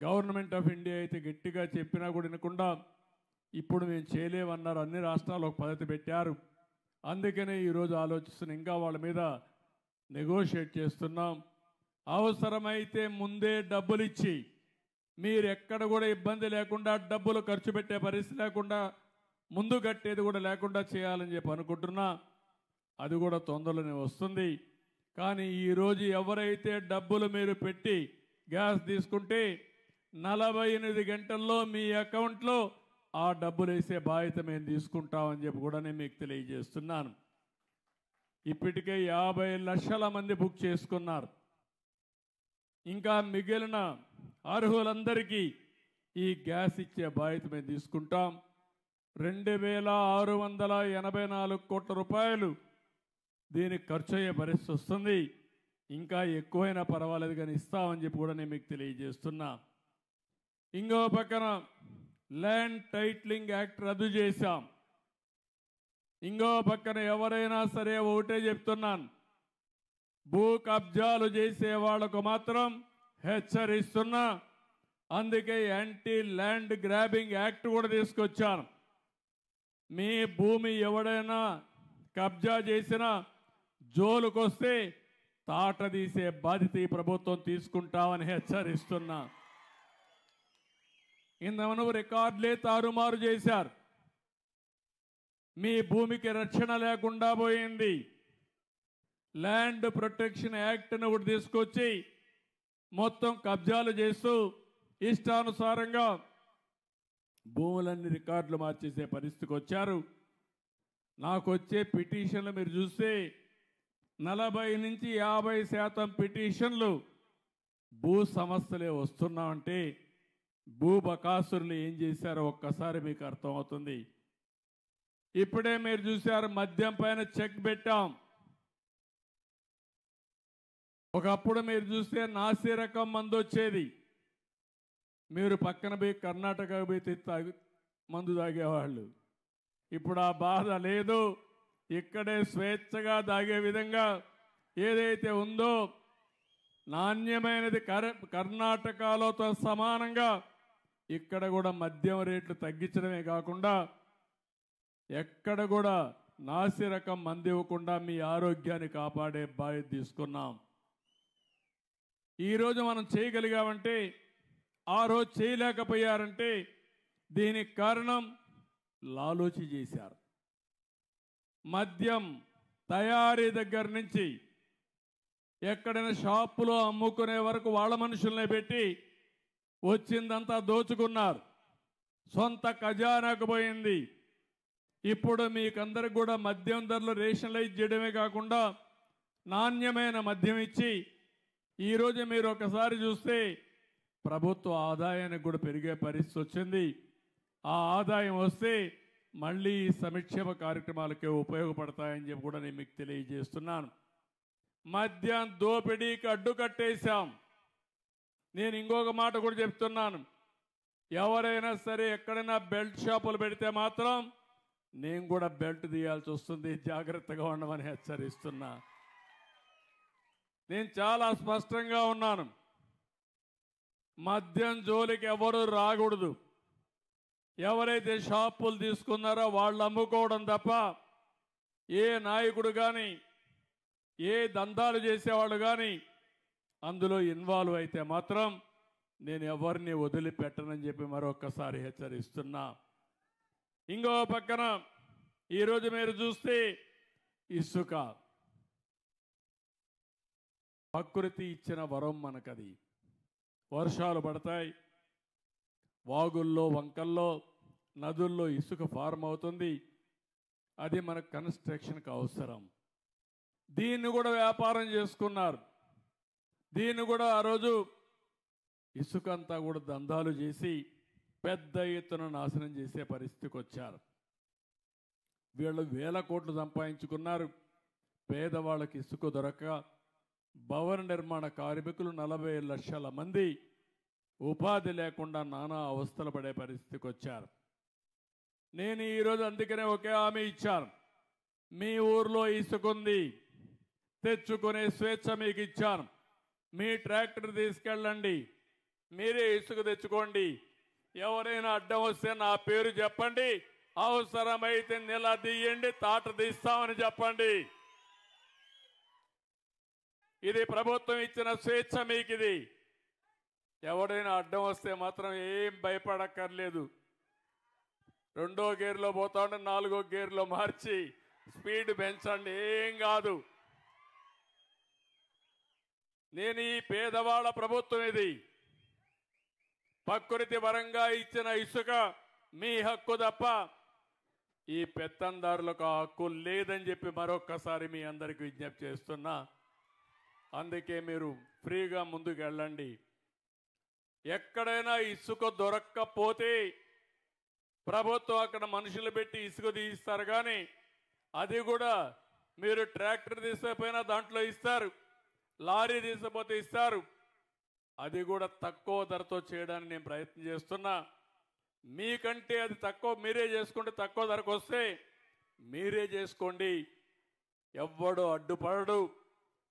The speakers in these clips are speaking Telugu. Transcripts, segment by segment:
గవర్నమెంట్ ఆఫ్ ఇండియా అయితే గట్టిగా చెప్పినా కూడా వినకుండా ఇప్పుడు మేము చేయలేమన్నారు. అన్ని రాష్ట్రాలు ఒక పద్ధతి పెట్టారు. అందుకనే ఈరోజు ఆలోచిస్తున్న ఇంకా వాళ్ళ మీద నెగోషియేట్ చేస్తున్నాం. అవసరమైతే ముందే డబ్బులు ఇచ్చి మీరు ఎక్కడ కూడా ఇబ్బంది లేకుండా డబ్బులు ఖర్చు పెట్టే పరిస్థితి లేకుండా ముందు కట్టేది కూడా లేకుండా చేయాలని చెప్పి అనుకుంటున్నా. అది కూడా తొందరలోనే వస్తుంది. కానీ ఈరోజు ఎవరైతే డబ్బులు మీరు పెట్టి గ్యాస్ తీసుకుంటే 48 గంటల్లో మీ అకౌంట్లో ఆ డబ్బులు వేసే బాధ్యత మేము తీసుకుంటామని చెప్పి కూడా నేను మీకు తెలియజేస్తున్నాను. ఇప్పటికే 50 లక్షల మంది బుక్ చేసుకున్నారు. ఇంకా మిగిలిన అర్హులందరికీ ఈ గ్యాస్ ఇచ్చే బాధ్యత మేము తీసుకుంటాం. 2684 కోట్ల రూపాయలు దీనికి ఖర్చు అయ్యే పరిస్థితి వస్తుంది. ఇంకా ఎక్కువైనా పర్వాలేదు కానీ ఇస్తామని చెప్పి కూడా నేను మీకు తెలియజేస్తున్నా. ఇంకో పక్కన ల్యాండ్ టైటిలింగ్ యాక్ట్ రద్దు చేశాం. ఇంకో పక్కన ఎవరైనా సరే ఒకటే చెప్తున్నాను, భూ కబ్జాలు చేసే వాళ్లకు మాత్రం హెచ్చరిస్తున్నా. అందుకే యాంటీ ల్యాండ్ గ్రాబింగ్ యాక్ట్ కూడా తీసుకొచ్చాను. మీ భూమి ఎవడైనా కబ్జా చేసినా జోలుకొస్తే తాట తీసే బాధ్యత ఈ ప్రభుత్వం తీసుకుంటామని హెచ్చరిస్తున్నా. ఇంతమను రికార్డులే తారుమారు చేశారు. మీ భూమికి రక్షణ లేకుండా పోయింది. ల్యాండ్ ప్రొటెక్షన్ యాక్ట్ను ఒకటి తీసుకొచ్చి మొత్తం కబ్జాలు చేస్తూ ఇష్టానుసారంగా భూములన్నీ రికార్డులు మార్చేసే పరిస్థితికి వచ్చారు. నాకు వచ్చే పిటిషన్లు మీరు చూస్తే 40 నుంచి 50% పిటిషన్లు భూ సమస్యలే వస్తున్నామంటే భూ బకాసురులు ఏం చేశారో ఒక్కసారి మీకు అర్థమవుతుంది. ఇప్పుడే మీరు చూశారు, మద్యం పైన చెక్ పెట్టాం. ఒకప్పుడు మీరు చూస్తే నాసి రకం మందు వచ్చేది. మీరు పక్కన పోయి కర్ణాటక పోయి మందు తాగేవాళ్ళు. ఇప్పుడు ఆ బాధ లేదు. ఇక్కడే స్వేచ్ఛగా తాగే విధంగా ఏదైతే ఉందో నాణ్యమైనది కర్ణాటకలో సమానంగా ఇక్కడ కూడా మద్యం రేట్లు తగ్గించడమే కాకుండా ఎక్కడ కూడా నాసి రకం మందు ఇవ్వకుండా మీ ఆరోగ్యాన్ని కాపాడే బాధ్యత తీసుకున్నాం. ఈరోజు మనం చేయగలిగామంటే ఆ రోజు చేయలేకపోయారంటే దీనికి కారణం లాలూచి చేశారు. మద్యం తయారీ దగ్గర నుంచి ఎక్కడైనా షాపులో అమ్ముకునే వరకు వాళ్ళ మనుషుల్ని పెట్టి వచ్చిందంతా దోచుకున్నారు. సొంత ఖజానాకు పోయింది. ఇప్పుడు మీకందరికి కూడా మద్యం ధరలు రేషనలైజ్ చేయడమే కాకుండా నాణ్యమైన మద్యం ఇచ్చి ఈరోజు మీరు ఒకసారి చూస్తే ప్రభుత్వ ఆదాయానికి కూడా పెరిగే పరిస్థితి వచ్చింది. ఆ ఆదాయం వస్తే మళ్ళీ ఈ సంక్షేమ కార్యక్రమాలకే ఉపయోగపడతాయని చెప్పి కూడా నేను మీకు తెలియజేస్తున్నాను. మద్యం దోపిడీకి అడ్డుకట్టేశాం. నేను ఇంకొక మాట కూడా చెప్తున్నాను, ఎవరైనా సరే ఎక్కడైనా బెల్ట్ షాపులు పెడితే మాత్రం నేను కూడా బెల్ట్ తీయాల్సి వస్తుంది, జాగ్రత్తగా ఉండమని హెచ్చరిస్తున్నా. నేను చాలా స్పష్టంగా ఉన్నాను, మద్యం జోలికి ఎవరు రాకూడదు. ఎవరైతే షాపులు తీసుకున్నారో వాళ్ళు అమ్ముకోవడం తప్ప ఏ నాయకుడు కానీ ఏ దందాలు చేసేవాళ్ళు కానీ అందులో ఇన్వాల్వ్ అయితే మాత్రం నేను ఎవరిని వదిలిపెట్టనని చెప్పి మరొకసారి హెచ్చరిస్తున్నా. ఇంకో పక్కన ఈరోజు మీరు చూస్తే ఇసుక ప్రకృతి ఇచ్చిన వరం మనకది. వర్షాలు పడతాయి, వాగుల్లో వంకల్లో నదుల్లో ఇసుక ఫార్మ్ అవుతుంది. అది మన కన్స్ట్రక్షన్కి అవసరం. దీన్ని కూడా వ్యాపారం చేసుకున్నారు. దీన్ని కూడా ఆ రోజు ఇసుక అంతా కూడా దందాలు చేసి పెద్ద ఎత్తున నాశనం చేసే పరిస్థితికి వచ్చారు. వీళ్ళు 1000 కోట్లు సంపాదించుకున్నారు. పేదవాళ్ళకి ఇసుక దొరక భవన నిర్మాణ కార్మికులు 40 లక్షల మంది ఉపాధి లేకుండా నానా అవస్థలు పడే పరిస్థితికి వచ్చారు. నేను ఈరోజు అందుకనే ఒకే హామీ ఇచ్చాను, మీ ఊర్లో ఇసుకుంది, తెచ్చుకునే స్వేచ్ఛ మీకు ఇచ్చాను. మీ ట్రాక్టర్ తీసుకెళ్ళండి, మీరే ఇసుక తెచ్చుకోండి. ఎవరైనా అడ్డం వస్తే నా పేరు చెప్పండి, అవసరమైతే నిలదీయండి, తాట తీస్తామని చెప్పండి. ఇది ప్రభుత్వం ఇచ్చిన స్వేచ్ఛ మీకు. ఇది ఎవడైనా అడ్డం వస్తే మాత్రం ఏం భయపడక్కర్లేదు. 2వ గేర్లో పోతా ఉంటే 4వ గేర్లో మార్చి స్పీడ్ పెంచండి, ఏం కాదు. నేను ఈ పేదవాళ్ళ ప్రభుత్వం ఇది. ప్రకృతి పరంగా ఇచ్చిన ఇసుక మీ హక్కు తప్ప ఈ పెత్తందారులకు ఆ హక్కు లేదని చెప్పి మరొక్కసారి మీ అందరికీ విజ్ఞప్తి చేస్తున్నా. అందుకే మీరు ఫ్రీగా ముందుకు వెళ్ళండి. ఎక్కడైనా ఇసుక దొరక్కపోతే ప్రభుత్వం అక్కడ మనుషులు పెట్టి ఇసుక తీయిస్తారు, కానీ అది కూడా మీరు ట్రాక్టర్ తీసుకపోయినా దాంట్లో ఇస్తారు, లారీ తీసుకపోతే ఇస్తారు. అది కూడా తక్కువ ధరతో చేయడానికి నేను ప్రయత్నం చేస్తున్నా. మీకంటే అది తక్కువ, మీరే చేసుకుంటే తక్కువ ధరకు వస్తే మీరే చేసుకోండి. ఎవ్వడు అడ్డుపడడు.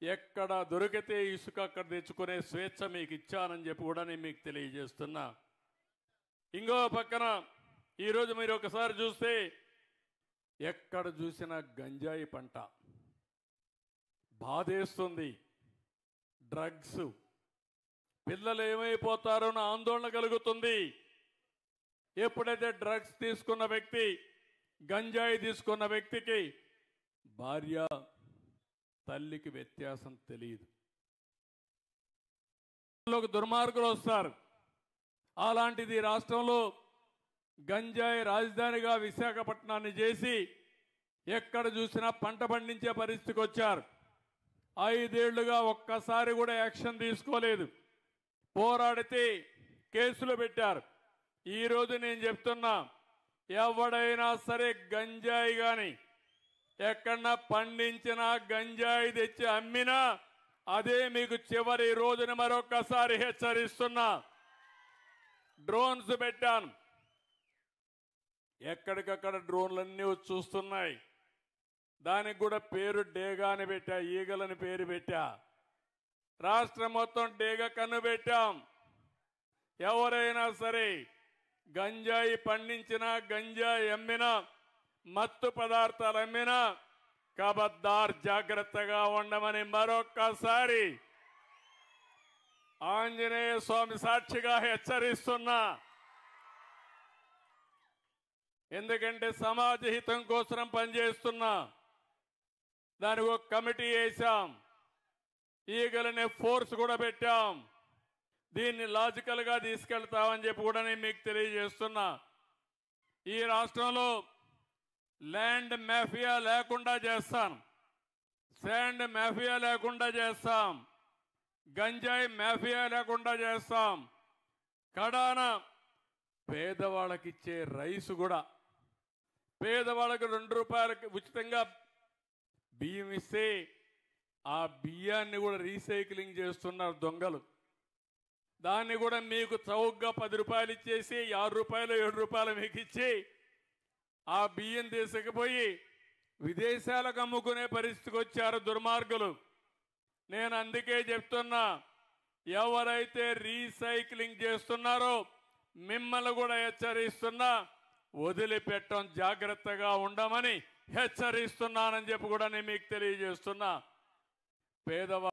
ఎక్కడ దొరికితే ఇసుక అక్కడ తెచ్చుకునే స్వేచ్ఛ మీకు ఇచ్చానని చెప్పి కూడా నేను మీకు తెలియజేస్తున్నా. ఇంకో పక్కన ఈరోజు మీరు ఒకసారి చూస్తే ఎక్కడ చూసినా గంజాయి పంట బాధేస్తుంది. డ్రగ్స్, పిల్లలు ఏమైపోతారో నా ఆందోళన కలుగుతుంది. ఎప్పుడైతే డ్రగ్స్ తీసుకున్న వ్యక్తి, గంజాయి తీసుకున్న వ్యక్తికి భార్య తల్లికి వ్యత్యాసం తెలియదు. దుర్మార్గులు వస్తారు. అలాంటిది రాష్ట్రంలో గంజాయి రాజధానిగా విశాఖపట్నాన్ని చేసి ఎక్కడ చూసినా పంట పండించే పరిస్థితికి వచ్చారు. 5 ఏళ్లుగా ఒక్కసారి కూడా యాక్షన్ తీసుకోలేదు. పోరాడితే కేసులు పెట్టారు. ఈరోజు నేను చెప్తున్నా, ఎవడైనా సరే గంజాయి కానీ ఎక్కడన్నా పండించిన గంజాయి తెచ్చి అమ్మినా అదే మీకు చివరి రోజున మరొకసారి హెచ్చరిస్తున్నా. డ్రోన్స్ పెట్టాను, ఎక్కడికక్కడ డ్రోన్లన్నీ వచ్చి చూస్తున్నాయి. దానికి కూడా పేరు డేగా అని పెట్టా, ఈగలని పేరు పెట్టా. రాష్ట్రం మొత్తం డేగ కన్ను పెట్టాం. ఎవరైనా సరే గంజాయి పండించినా, గంజాయి అమ్మినా, మత్తు పదార్థాలు అమ్మినా కబద్దార్ జాగ్రత్తగా ఉండమని మరొక్కసారి ఆంజనేయ స్వామి సాక్షిగా హెచ్చరిస్తున్నా. ఎందుకంటే సమాజ హితం కోసం పనిచేస్తున్నా. దానికి ఒక కమిటీ వేశాం, ఈగలనే ఫోర్స్ కూడా పెట్టాం. దీన్ని లాజికల్గా తీసుకెళ్తామని చెప్పి కూడా నేను మీకు తెలియజేస్తున్నా. ఈ రాష్ట్రంలో ల్యాండ్ మాఫియా లేకుండా చేస్తాం, శాండ్ మాఫియా లేకుండా చేస్తాం, గంజాయి మాఫియా లేకుండా చేస్తాం. కడాన పేదవాళ్ళకి ఇచ్చే రైసు కూడా, పేదవాళ్ళకి 2 రూపాయలకి ఉచితంగా బియ్యం ఇస్తే ఆ బియ్యాన్ని కూడా రీసైక్లింగ్ చేస్తున్నారు దొంగలు. దాన్ని కూడా మీకు చౌకగా 10 రూపాయలు ఇచ్చేసి 6 రూపాయలు 7 రూపాయలు మీకు ఇచ్చి ఆ బియ్యం తీసుకుపోయి విదేశాలకు అమ్ముకునే పరిస్థితికి వచ్చారు దుర్మార్గులు. నేను అందుకే చెప్తున్నా, ఎవరైతే రీసైక్లింగ్ చేస్తున్నారో మిమ్మల్ని కూడా హెచ్చరిస్తున్నా, వదిలిపెట్టం జాగ్రత్తగా ఉండమని హెచ్చరిస్తున్నానని చెప్పి కూడా నేను మీకు తెలియజేస్తున్నా. పేదవాళ్ళు